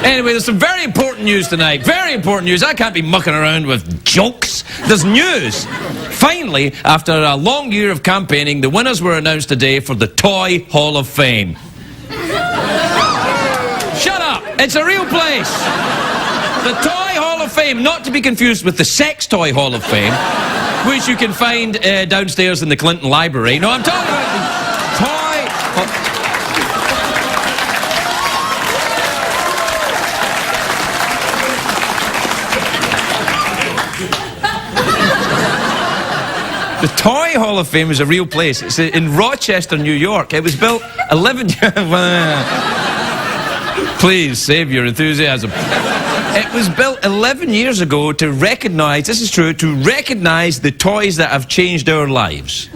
Anyway, there's some very important news tonight. Very important news. I can't be mucking around with jokes. There's news. Finally, after a long year of campaigning, the winners were announced today for the Toy Hall of Fame. Shut up! It's a real place. The Toy Hall of Fame, not to be confused with the Sex Toy Hall of Fame, which you can find downstairs in the Clinton Library. No, I'm talking about the Toy Hall. The Toy Hall of Fame is a real place. It's in Rochester, New York. It was built 11 years... Please, save your enthusiasm. It was built 11 years ago to recognize, this is true, to recognize the toys that have changed our lives.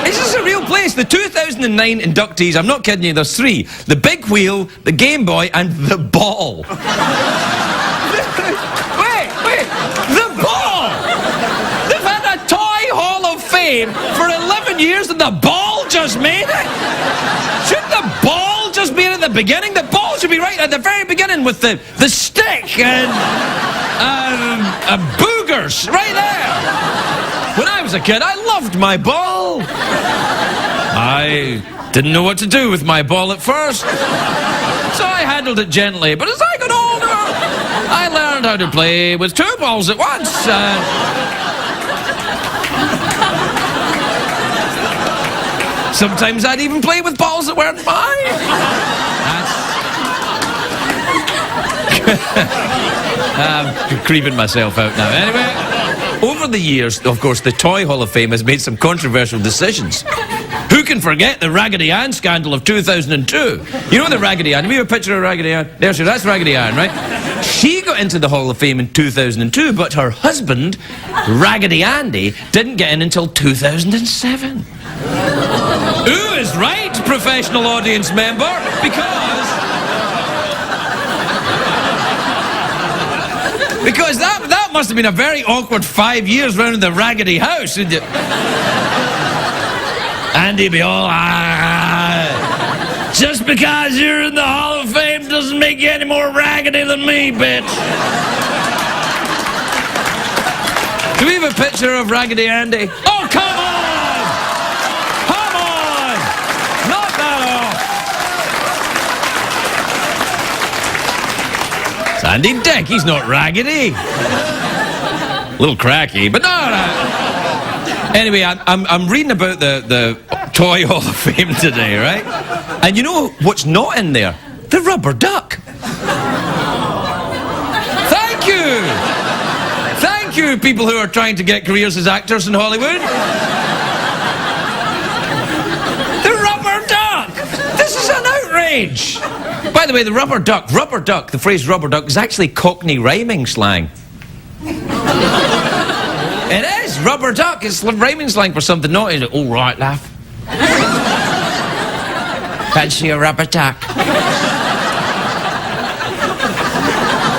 This is a real place. The 2009 inductees, I'm not kidding you, there's three. The Big Wheel, the Game Boy, and the Ball. Wait, the Ball! They've had a Toy Hall of Fame for 11 years and the Ball just made it? Shouldn't the Ball just be at the beginning? The Ball should be right at the very beginning with the stick and boogers right there. When I was a kid, I loved my ball. I didn't know what to do with my ball at first, so I handled it gently. But as I got older, I learned how to play with two balls at once. Sometimes I'd even play with balls that weren't mine. I'm creeping myself out now. Anyway, over the years, of course, the Toy Hall of Fame has made some controversial decisions. Who can forget the Raggedy Ann scandal of 2002? You know the Raggedy Ann? Have you have a picture of Raggedy Ann? There she is. That's Raggedy Ann, right? She got into the Hall of Fame in 2002, but her husband, Raggedy Andy, didn't get in until 2007. Ooh is right, professional audience member, because that must have been a very awkward 5 years round the Raggedy house. Andy be all, just because you're in the Hall of Fame doesn't make you any more raggedy than me, bitch. Do we have a picture of Raggedy Andy? Oh, come on! Come on! Knock that off! It's Andy Dick, he's not raggedy. A little cracky, but no. Anyway, I'm reading about the Toy Hall of Fame today, right? And you know what's not in there? The rubber duck. Thank you! Thank you, people who are trying to get careers as actors in Hollywood. The rubber duck! This is an outrage! By the way, the rubber duck, the phrase rubber duck is actually Cockney rhyming slang. It is, rubber duck. It's rhyming slang for something naughty. All right, laugh. Fancy a rubber duck.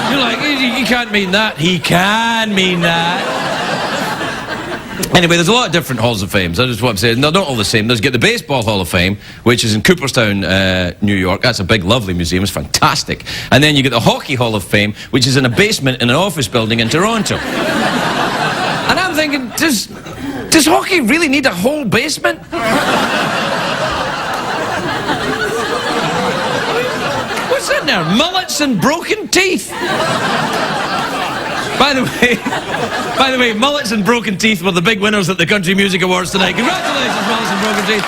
You're like, you can't mean that. He can mean that. Anyway, there's a lot of different halls of fame. So that's what I'm saying. They're not all the same. There's the Baseball Hall of Fame, which is in Cooperstown, New York. That's a big, lovely museum. It's fantastic. And then you get the Hockey Hall of Fame, which is in a basement in an office building in Toronto. And I'm thinking, does hockey really need a whole basement? What's in there? Mullets and broken teeth. By the way, mullets and broken teeth were the big winners at the Country Music Awards tonight. Congratulations, mullets and broken teeth.